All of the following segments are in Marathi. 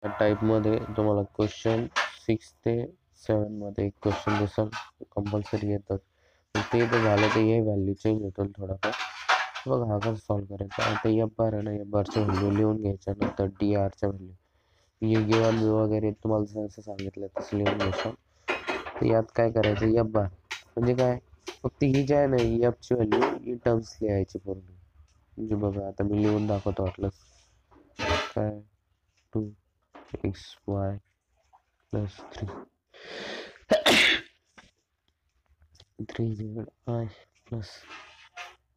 या टाईपमध्ये तुम्हाला क्वेश्चन 6 ते 7 मध्ये एक क्वेश्चन दिसेल कंपल्सरी येतात. ते तर झालं तर हे व्हॅल्यू चेंज होतील थोडाफार. बघा हा कसं सॉल्व्ह करायचा. आता एफ बार आहे ना, एफ बारच्या व्हॅल्यू लिहून घ्यायच्या, नंतर डी आरच्या व्हॅल्यू हे गिवन वगैरे तुम्हाला जसं सांगितलं तसं लिहून घ्यायचं. तर यात काय करायचं, एफ बार म्हणजे काय, फक्त ही जी आहे ना एफची व्हॅल्यू ही टर्म्स लिहायची पूर्ण. म्हणजे बघा आता मी लिहून दाखवतो वाटलं काय, 2xy plus 3z I plus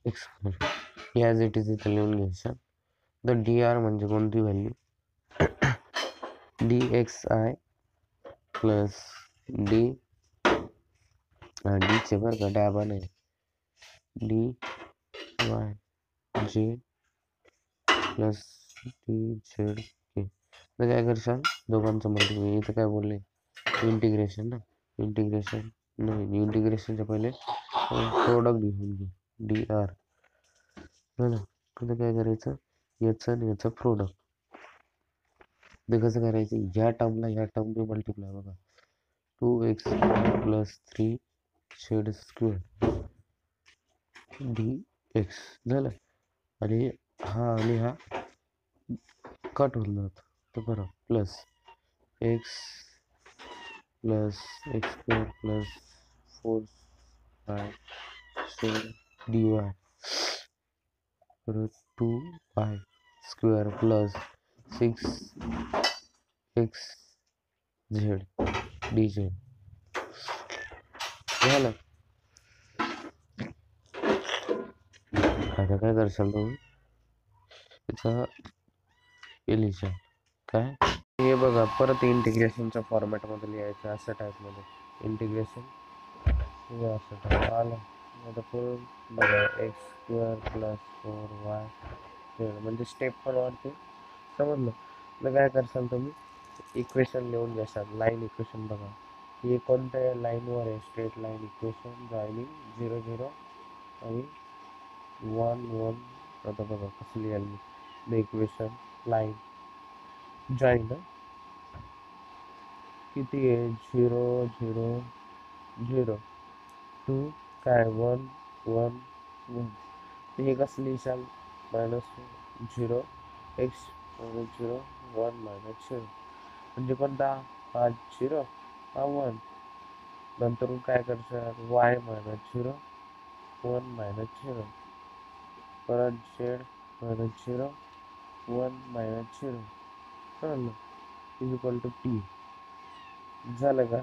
x as it is इथं लिहून घ्यायचं. तर डी आर म्हणजे कोणती value, D x i plus D डीचे बरं का डॅबा नाही, डी वाय जे प्लस डी झेड के. तर काय करशाल, दोघांचं मल्टिप्लिकेशन. इथं काय बोलले, इंटिग्रेशन ना, इंटिग्रेशन नाही, इंटिग्रेशनच्या पहिले प्रोडक्ट घेऊन घे, डी आर ना. आता काय करायचं, याचं आणि याचं प्रोडक्ट. ते कसं करायचं, ह्या टर्मला ह्या टर्मने मल्टिप्लाय. बघा 2x plus 3z square D x झालं. आणि हा कट होऊन जातो. तर बरं plus x plus x square plus 4y D Y परत 2y square plus 6x Z D Z झालं. आता काय करशाल तुम्ही, त्याचा लिहिशाल काय, हे बघा परत इंटिग्रेशनच्या फॉर्मॅटमध्ये लिहायचं असं टाईपमध्ये. इंटिग्रेशन हे असं टाईप आलं. आता पुढून बघा x square plus 4y Z म्हणजे स्टेप पण वाढते, समजलं. मग काय करशाल तुम्ही, इक्वेशन लिहून घ्याल, लाईन इक्वेशन. बघा हे कोणत्या लाईनवर आहे, स्ट्रेट लाईन इक्वेशन जॉईनिंग 0 0 आणि 1 1. आता बघा कसं लिहाल मी, द इक्वेशन लाईन जॉईन किती आहे, 0 0 0 2 काय 1 1 1. हे कसं लिहिशाल, -0 x -0 1 -0 म्हणजे कोणता, हा 0 हा 1. नंतर काय करशाल, y -0 1 -0 परत z -0 1 -0 कळलं, इक्वल टू टी. झालं का.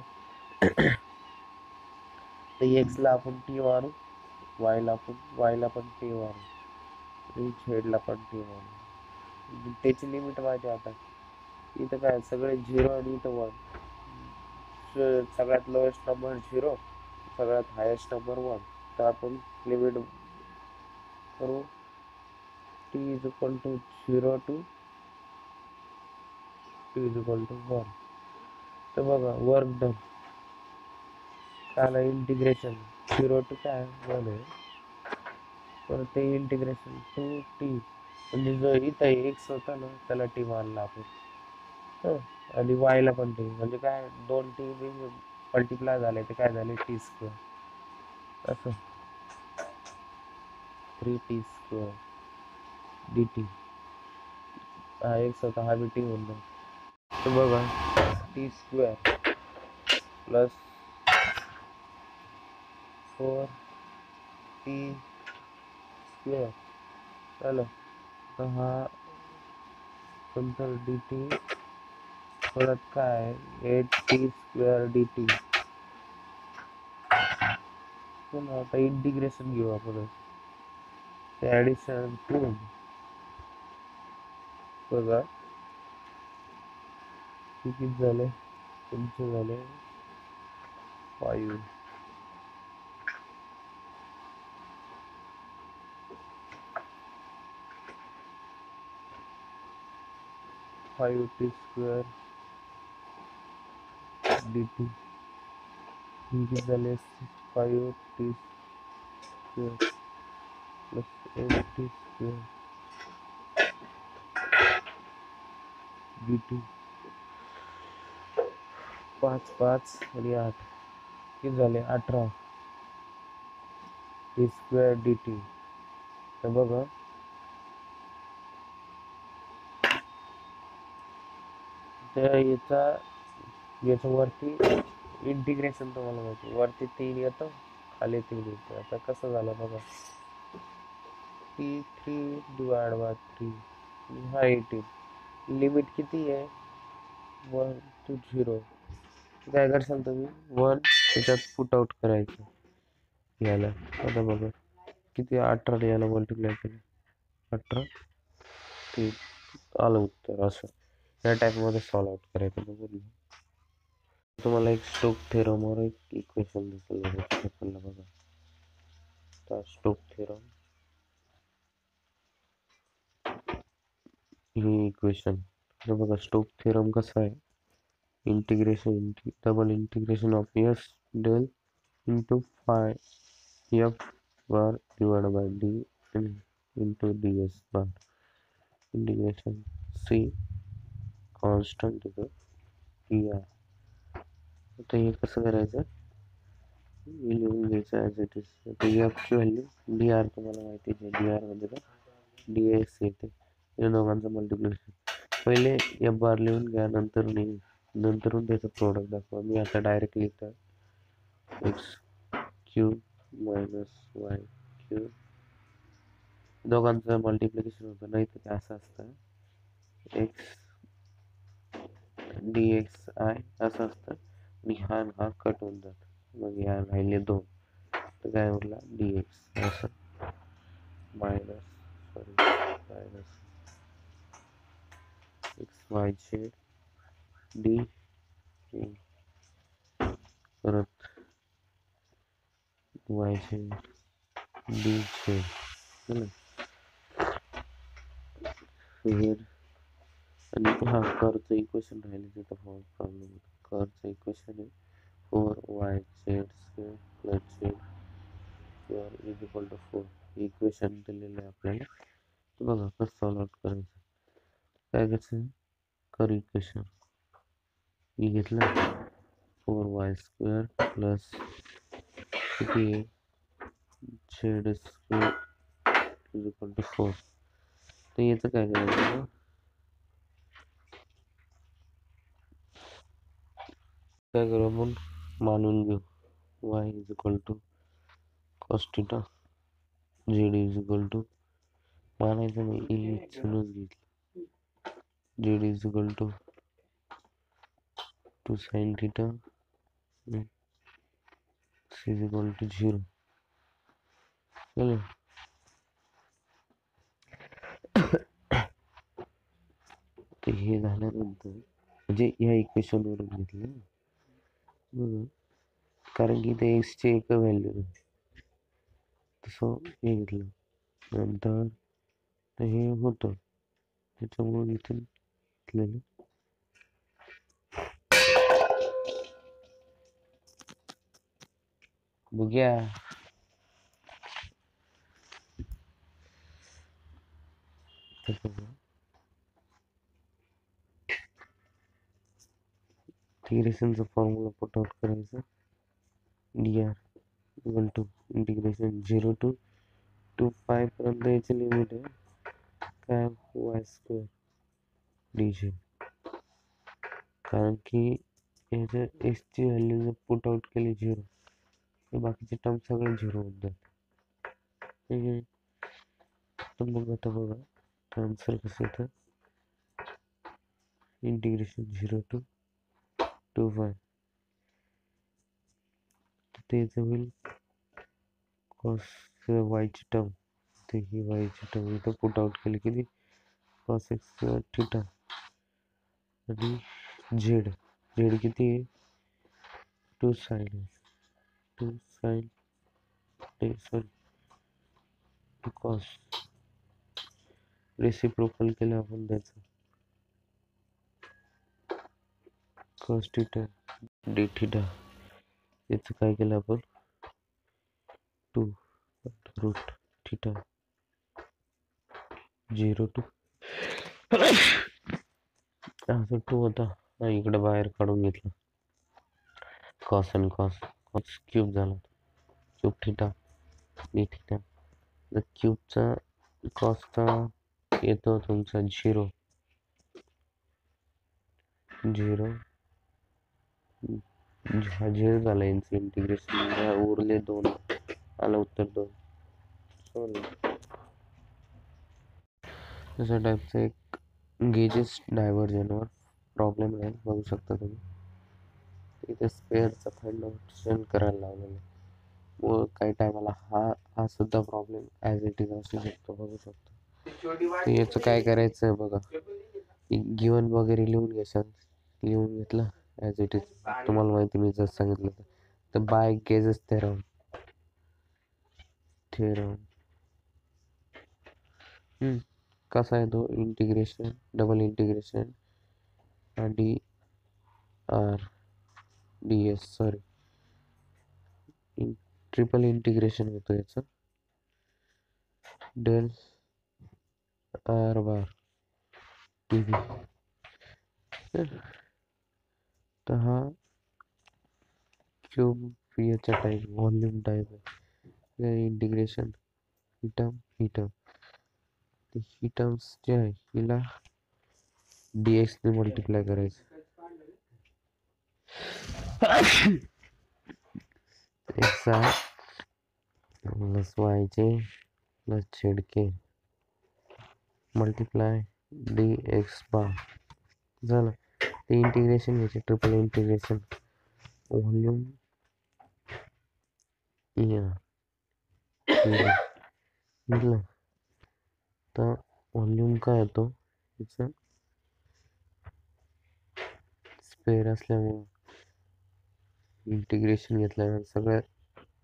तर एक्सला आपण टी मारू, वायला पण टी मारू, आणि झेडला पण टी मारू. त्याची लिमिट माहिती आता. इथं काय सगळे 0 आणि इथं 1. सगळ्यात लोएस्ट नंबर 0, सगळ्यात हायेस्ट नंबर 1. तर आपण लिमिट करू t is equal to 0 to t is equal to 1. तर बघा वर्क डन. त्याला इंटिग्रेशन 0 टू काय 1 आहे, तर ते इंटिग्रेशन टू टी म्हणजे जो इथं एक्स होता ना त्याला टी मानला आपण. आणि वायला पण टी म्हणजे काय, 2t मल्टिप्लाय झाले ते काय झाले, टी स्क्वेअर. असं 3t स्क्वेअर डी टी. हा एक्स होता, हा बी टी होऊन जाईल. तर बघा T square plus 4t square झालं. तर हा नंतर डी टी परत काय 8t स्क्वेअर डी टी. आता इंटिग्रेशन घेऊ आपण, ॲडिशन 2. बघा किती झाले तुमचे, झाले 5. 5t स्क्वेअर डी टी किती झाले, 5t square plus 8t square D T 5 5 आणि 8 किती झाले 18 टी स्क्वेअर डी टी. तर बघा त्या याच्यावरती इंटिग्रेशन तुम्हाला माहिती वरती 3 येतं खाली 3 येतं. आता कसं झालं बघा टी 3 डिवाइड बाय 3 हा 18 लिमिट किती आहे 1 to 0. काय करशाल तुम्ही 1 त्याच्यात पुट आउट करायचं याला. आता बघा किती 18 याला मल्टिप्लाय केलं 18 ते आलं उत्तर. असं या टाईपमध्ये सॉल्व आउट करायचं. बघून तुम्हाला एक स्टोक थेरमवर एक इक्वेशन दिसेल बघा तर स्टोक थेरम ही इक्वेशन. बघा स्टोक थेरम कसा आहे integration double integration of s del into phi f bar divide by d into d s bar integration c constant d r. आता हे कसं करायचं लिहून घ्यायचं ॲज इट इज. आता एफची व्हॅल्यू डी आर तुम्हाला माहिती आहे डी आर म्हणजे काय डी एस येते या दोघांचं मल्टिप्लिकेशन. पहिले एफ बार लिहून घ्या नंतरून त्याचं प्रोडक्ट दाखवा. मी आता डायरेक्ट लिहितो x cube minus Y cube दोघांचं मल्टिप्लिकेशन होतं नाही तर ते असं असतं एक्स डी एक्स आय असं असतं आणि हा कट होऊन जातं मग या राहिले 2 तर काय उरला डी एक्स असं minus x Y Z D परत वाय झेड डी झेड फिर आणि हा कर्वचं इक्वेशन राहिले तिथं प्रॉब्लेम होतो. कर्वचं इक्वेशन आहे 4yz square plus z square is equal to 4. Equation दिलेलं आहे आपल्याला. तर बघा कसं सॉल्व आउट करायचं. काय करायचं कर इक्वेशन मी घेतलं 4y स्क्वेअर प्लस किती आहे z square is equal to 4. तर याचं काय करायचं काय करू आपण मानून घेऊ y is equal to cos theta z is equal to मानायचं नाही इथूनच घेतलं z is equal to 2 sin theta x is equal to 0. चलो तर हे झाल्यानंतर म्हणजे या इक्वेशन वरून घेतलं बघा कारण की ते x ची एक व्हॅल्यू आहे तसं हे घेतलं नंतर तर हे होतं त्याच्यामुळे इथून घेतलेलं बघूया इंटिग्रेशनचा फॉर्म्युला पुट आउट करायचा d r equal to integration 0 to 2 पाय पर्यंत याची लिमिट आहे काय वाय स्क्वेअर डी झेड कारण की याच्या एक्सची व्हॅल्यू जर पुट आउट केली 0 तर बाकीचे टर्म सगळे 0 होऊन जातात. ठीक आहे तर मग आता बघा आन्सर कसं येतं इंटिग्रेशन 0 to 2 पाय त्याचं होईल कॉस वायची टर्म ते ही वायची टर्म इथं पुट आउट केली किती कॉस एक्स थिटा आणि झेड झेड किती आहे 2 sine 2 sine sorry 2 cos reciprocal केलं आपण त्याचं कॉस थिटा डी थिटा याचं काय केलं आपण 2 रूट थिटा 0 to असं 2 होता इकडे बाहेर काढून घेतला कॉस आणि कॉस, कॉस क्यूब झाला, क्यूब थिटा डी थिटा. तर क्यूबचा कॉसचा येतो तुमचा 0 0 हा 0 झाला. यांचं इंटिग्रेशन उरले 2, आलं उत्तर 2. तशा टाईपचं एक गेजेस डायव्हर्जनवर प्रॉब्लेम आहे, बघू शकता तुम्ही. इथे स्पेअरचा फंड करायला लावलेला आहे. व काही टायमाला हा सुद्धा प्रॉब्लेम ॲज इट इज असू शकतो, बघू शकतो. तर याचं काय करायचं बघा, गिवन वगैरे लिहून घ्यायचं, लिहून घेतलं ॲज इट इज. तुम्हाला माहिती मी जसं सांगितलं तर बाय गेजेस थेरम कसा आहे तो, integration double integration d r d s sorry triple integration होतं याचं, del r bar t v. तर हा क्यूब याचा टाईप व्हॉल्यूम टाईप आहे. इंटिग्रेशन ही टर्म ही टर्म्स जे आहे हिला डी एक्सने मल्टिप्लाय करायचं. एक्स आय प्लस वायचे plus z k multiply d x bar झालं. ते इंटिग्रेशन घ्यायचे, ट्रिपल इंटिग्रेशन व्हॉल्यूम म्हटलं तर व्हॉल्यूम काय येतो त्याचं, स्पेअर असल्यामुळं इंटिग्रेशन घेतल्यानंतर सगळ्या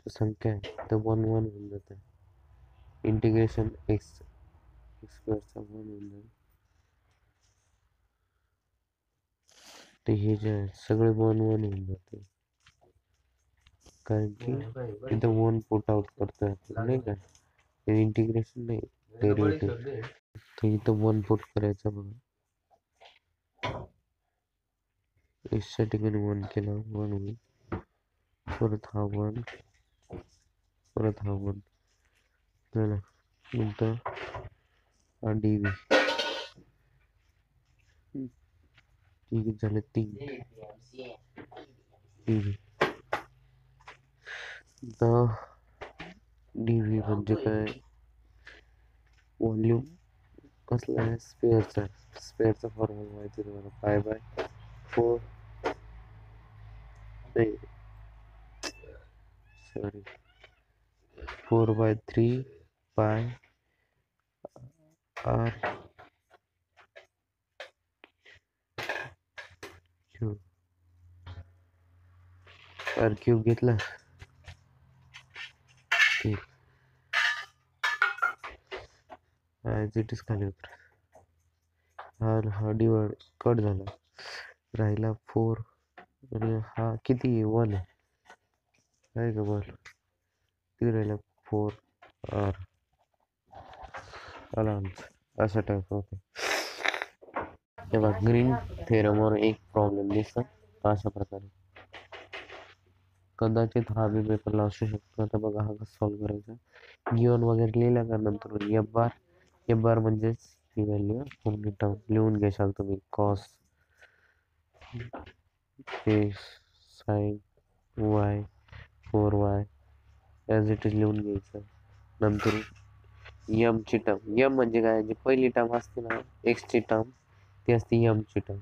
संख्या आहे तर 1 1 होऊन जाते. इंटिग्रेशन एक्स स्क्वेअरचा 1 होऊन जाईल. ते हे जे आहे सगळे 1 1 होऊन जाते, कारण की इथं 1 पुट आउट करतोय आपण, नाही का. ते इंटिग्रेशन नाही, डेरिव्हेटिव्ह. तर इथं 1 पुट करायचं बघा, एक्सच्या ठिकाणी 1 केलं 1 होईल, परत हा 1 परत हा 1 झालं. नंतर हा डी व्ही ठीक झाले 3 डी व्ही. तर डी व्ही म्हणजे काय, व्हॉल्यूम कसला आहे, स्पेअरचा फॉर्म्युला माहिती आहे तुम्हाला, पाय बाय 4 नाही सॉरी 4/3 पाय आर क्यूब. आर क्यूब घेतला ठीक, ॲज इट इज खाली उतर. हा डिवाइड कट झाला, राहिला 4 आणि हा किती 1 आहे का बॉल, किती राहिला 4 आर आला आमचं, अशा टाईप होते. तेव्हा ग्रीन थेरमवर एक प्रॉब्लेम दिसतो अशा प्रकारे. कदाचित हा बी पेपरला असू शकतो. आता बघा हा कसं सॉल्व्ह करायचा, गिवन वगैरे लिहिला का नंतर एफ बार म्हणजेच ही व्हॅल्यू पूर्ण टर्म लिहून घ्याल तुम्ही, cos x sine y 4y as it is लिहून घ्यायचं. नंतर यम ची टर्म, यम म्हणजे काय, जी पहिली टर्म असते ना एक्सची टर्म ती असते यमची टर्म.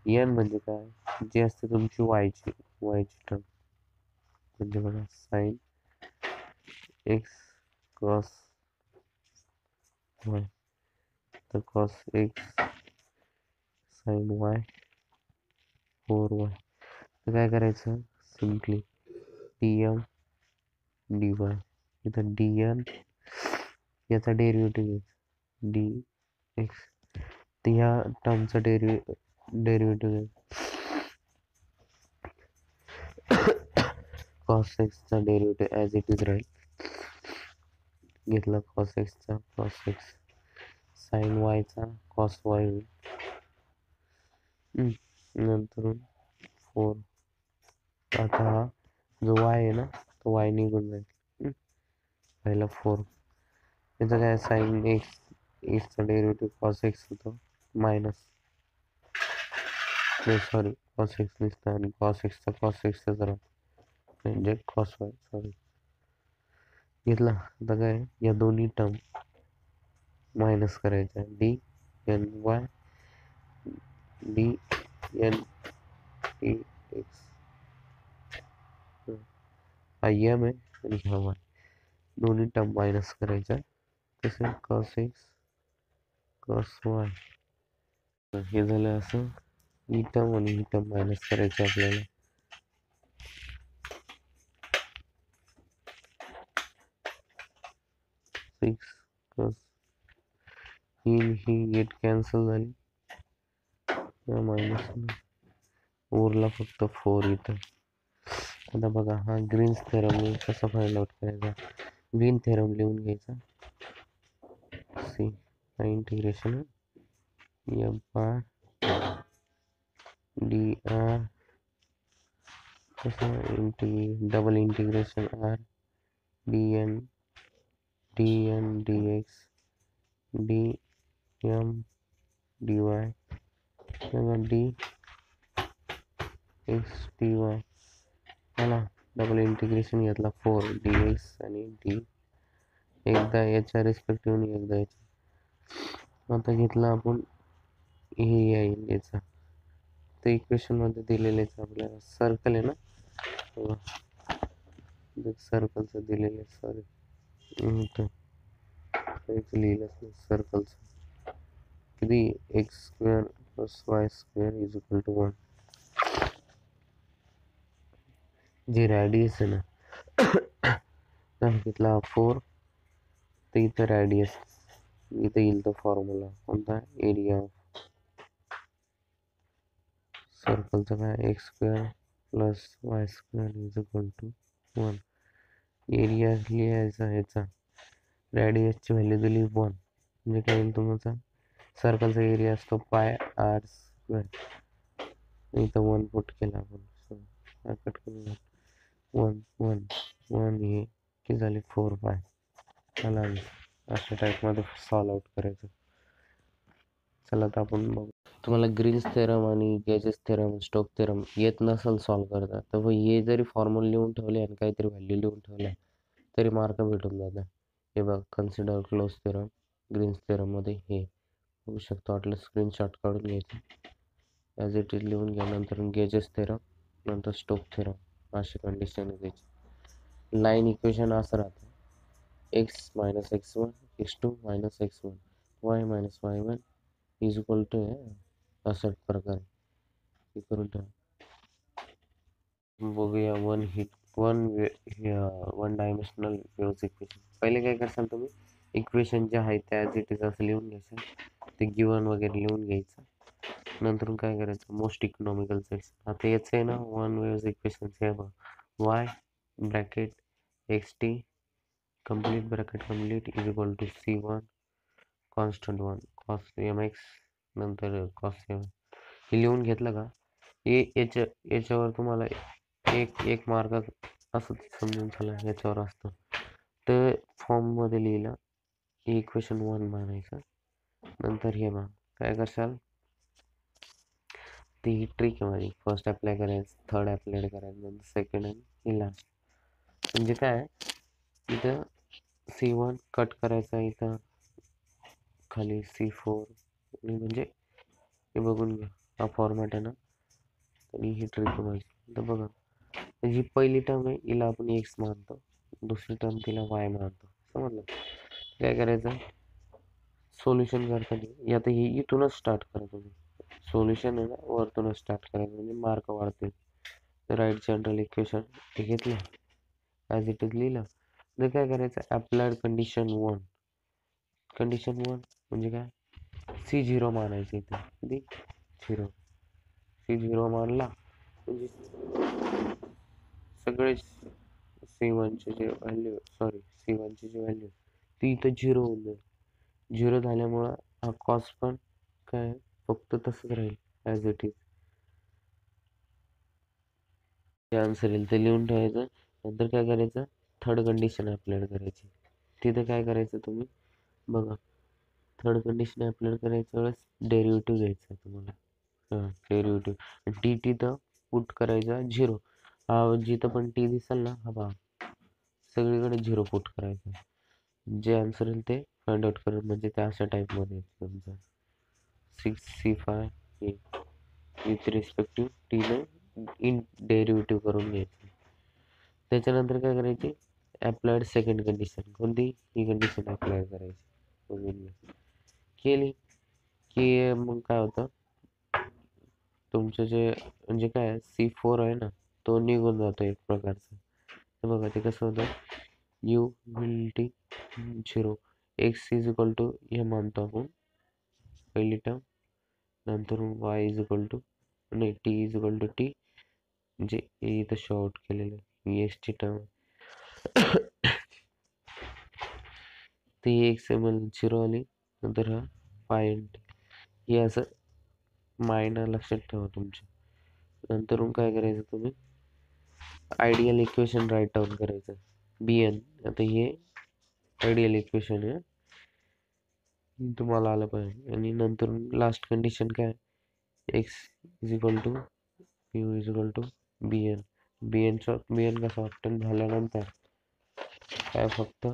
एन म्हणजे काय, जी असते तुमची वायची टर्म, म्हणजे बघा साइन एक्स कॉस वाय, तर cos x sine y 4y. तर काय करायचं, simply d m d y, इथं डी एन याचा डेरिव्हेटिव्ह घ्यायचा डी एक्स, तर ह्या टर्मचा डेरिव्हेटिव्ह कॉस एक्सचा डेरिव्हेटिव्ह ॲज इट इज राहील. घेतला कॉस एक्सचा कॉस एक्स, साइन वायचा कॉस वाय होईल, नंतर 4 आता हा जो वाय आहे ना तो वाय निघून जाईल. पहिला 4 याचं काय साईन एक्स एक्सचा डेरिव्हेटिव्ह कॉस एक्स होतो मायनस सॉरी कॉस एक्स नसतं आणि कॉस एक्सचाच राहतो म्हणजे कॉस वाय सॉरी घेतला. आता काय या दोन्ही टर्म मायनस करायच्या d n y d n t x हा एम आहे आणि हा वाय दोन्ही टर्म मायनस करायच्या तसे कॉस एक्स कॉस वाय हे झालं असं ही टर्म आणि ही टर्म मायनस करायची आपल्याला 6 cos ही 8 कॅन्सल झाली मायनस उरला फक्त 4 इथं. आता बघा हा ग्रीन्स थेरम कसा फाइंड आउट करायचा ग्रीन थेरम लिहून घ्यायचा c integration f bar d r कसं double integration r d n d x d m d y d x d y मला डबल इंटिग्रेशन घेतला 4 डी एक्स आणि डी एकदा याच्या रिस्पेक्टिव्हने एकदा याच्या आता घेतला आपण हे येईल याचा तर इक्वेशन मध्ये दिलेलेच आपल्याला सर्कल आहे ना सर्कलचं दिलेलं सॉरी लिहिलंच नाही सर्कलचं किती x square plus y square is equal to 1 जी रॅडियस आहे ना घेतला 4 तर इथं रॅडियस इथं येईल तो फॉर्म्युला कोणता एरिया ऑफ सर्कलचा काय x square plus y square is equal to 1 area लिहायचा ह्याचा रॅडियसची व्हॅल्यू दिली 1 म्हणजे काय येईल तुमचा सर्कलचा एरिया असतो पाय आर स्क्वेअर इथं 1 पुट केला आपण कट करून 1 1 1 हे किती झाले 4 पाय चला अशा टाईपमध्ये सॉल्व आउट करायचं. चला तर आपण बघू तुम्हाला ग्रीन्स थेरम आणि गेजेस थेरम स्टोक थेरम येत नसेल सॉल्व करता तर हे जरी फॉर्म्युला लिहून ठेवले आणि काहीतरी व्हॅल्यू लिहून ठेवल्या तरी मार्क भेटून जातात. हे बघ कन्सिडर क्लोज थेरम ग्रीन्स थेरममध्ये हे बघू शकतो वाटलं स्क्रीनशॉट काढून घ्यायचं ॲज इट इज लिहून घ्या नंतर गेजेस थेरम नंतर स्टोक थेरम अशी कंडिशन आहे त्याची. लाईन इक्वेशन असं राहतं x minus x1 x2 minus x1 y minus y1 is equal to अशा प्रकारे हे करून ठेवा. बघूया वन डायमेन्शनल वेव्हज इक्वेशन. पहिले काय करसाल तुम्ही इक्वेशन जे आहे त्या ॲज इट इज असं लिहून घ्यायचं ते गिवन वगैरे लिहून घ्यायचं नंतर काय करायचं मोस्ट इकॉनॉमिकल सेक्शन. आता याचं आहे ना वन वेव्हज इक्वेशन हे बघ y bracket x t complete bracket complete is equal to C1 constant 1 cos m x नंतर कॉस एम हे लिहून घेतलं का याच्यावर तुम्हाला एक मार्क असं समजून चला याच्यावर असतं तर फॉर्ममध्ये लिहिलं इक्वेशन 1 मानायचं नंतर हे मग काय करशाल ती ही ट्रिक आहे माझी फर्स्ट अप्लाय करायचं थर्ड अप्लाय करायचं नंतर सेकंड आणि लास्ट म्हणजे काय इथं C1 कट करायचा इथं खाली C4 म्हणजे हे बघून घ्या हा फॉर्मॅट आहे ना आणि ही ट्रिक माझी तर बघा जी पहिली टर्म आहे हिला आपण एक्स मानतो दुसरी टर्म तिला वाय मानतो समजलं काय करायचं सोल्युशन करताना आता ही इथूनच स्टार्ट करा तुम्ही सोल्युशन आहे ना वरतूनच स्टार्ट करायचं म्हणजे मार्क वाढतील. राईट जनरल इक्वेशन हे घेतलं ॲज इट इज लिहिलं तर काय करायचं अप्लाइड कंडिशन 1 म्हणजे काय C0 मानायचं इथे किती 0 C0 मानला म्हणजे सगळे C1चे जे व्हॅल्यू C1ची जी व्हॅल्यू ती इथं 0 होऊन जाईल 0 झाल्यामुळं हा कॉस्ट पण काय फक्त तसंच राहील ॲज इट इज जे आन्सर येईल ते लिहून ठेवायचं. नंतर काय करायचं, थर्ड कंडिशन अप्लाय करायची. तिथे काय करायचं तुम्ही बघा, थर्ड कंडिशन अप्लाय करायच्या वेळेस डेरिव्हेटिव्ह घ्यायचा तुम्हाला. डेरिव्हेटिव्ह टी तिथं पुट करायचा 0. जिथं पण टी दिसेल ना, हा पहा सगळीकडे 0 पुट करायचा. जे आन्सर येईल ते फाइंड आउट करून, म्हणजे त्या अशा टाईपमध्ये तुमचं 6C5 विथ रिस्पेक्टिव्ह टीने इन डेरिव्हेटिव्ह करून घ्यायचं. त्याच्यानंतर काय करायची, अप्लाइड सेकंड कंडिशन. कोणती, ही कंडिशन अप्लाय करायची. केली की मग काय होतं, तुमचं जे म्हणजे काय C4 आहे ना, तो निघून जातो एक प्रकारचा. तर बघा ते कसं होतं, u will t 0 x is equal to हे मानतो आपण पहिली टर्म. नंतर y इज इक्वल टू नाही t is equal to t, म्हणजे हे इथं शॉर्ट केलेलं एस ची टर्म. ती एक्स एम एल 0 आली. नंतर हा पॉईंट हे असं मायनर लक्षात ठेवा तुमच्या. नंतर काय करायचं तुम्ही, आयडियल इक्वेशन राईट डाऊन करायचं bn. आता हे आयडियल इक्वेशन आहे, तुम्हाला आलं पाहिजे. आणि नंतर लास्ट कंडिशन काय, x is equal to u is equal to bn. bn कसं ऑप्टेन झाल्यानंतर काय फक्त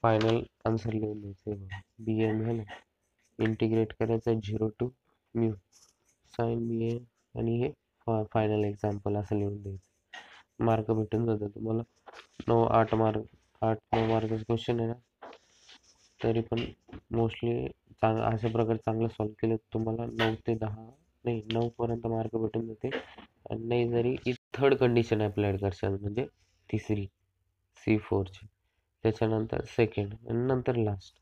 फायनल आन्सर लिहून द्यायचं. bn झालं, इंटिग्रेट करायचं 0 टू म्यू साइन bn, आणि हे फायनल एक्झाम्पल असं लिहून द्यायचं. मार्क भेटून जातं तुम्हाला. 8 मार्काचं क्वेश्चन आहे ना, तरी पण मोस्टली अशा प्रकारे चांगलं सॉल्व केलं तुम्हाला 9 ते 10 नाही 9 पर्यंत मार्क भेटून जाते. आणि नाही जरी थर्ड कंडिशन अप्लाइड करशाल, म्हणजे तिसरी C4ची, त्याच्यानंतर सेकंड आणि नंतर लास्ट.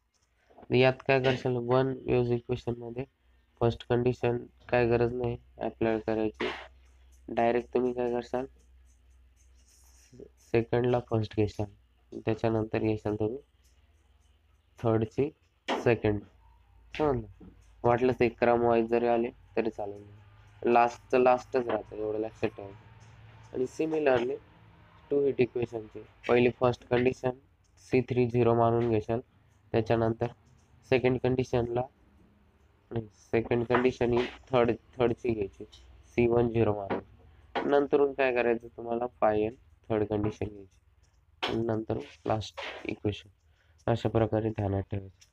यात काय करशाल, वन वेव्ह इक्वेशनमध्ये फर्स्ट कंडिशन काय गरज नाही अप्लाय करायची. डायरेक्ट तुम्ही काय करशाल, सेकंडला फर्स्ट घेशाल, त्याच्यानंतर घेशाल तुम्ही थर्डची सेकंड. समजलं, वाटलं ते क्रम वाईज जरी आले तरी चालेल, लास्टचं लास्टच राहतं, एवढं लक्षात ठेवायचं. आणि सिमिलरली टू हिट इक्वेशनची पहिली फर्स्ट कंडिशन C3 0 मानून घेशाल, त्याच्यानंतर सेकंड कंडिशनला नाही, सेकंड कंडिशन ही थर्डची घ्यायची, C1 0 मानून. नंतरून काय करायचं तुम्हाला, 5n थर्ड कंडिशन घ्यायची, आणि नंतर लास्ट इक्वेशन. अशा प्रकारे ध्यानात ठेवायचं.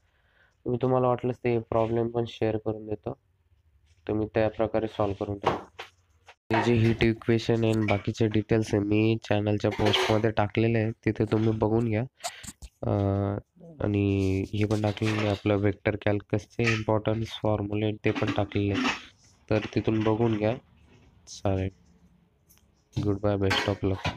मी तुम्हाला वाटलंच ते प्रॉब्लेम पण शेअर करून देतो, तुम्ही त्या प्रकारे सॉल्व करून टाका. हे जे हीट इक्वेशन आहे बाकीचे डिटेल्स आहे मी चॅनलच्या पोस्टमध्ये टाकलेले आहे, तिथे तुम्ही बघून घ्या. आणि हे पण टाकलेलं आहे आपलं वेक्टर कॅल्क्युलसचे इम्पॉर्टन्स फॉर्म्युले, ते पण टाकलेले आहे, तर तिथून बघून घ्या. चालेल, good bye, best of luck.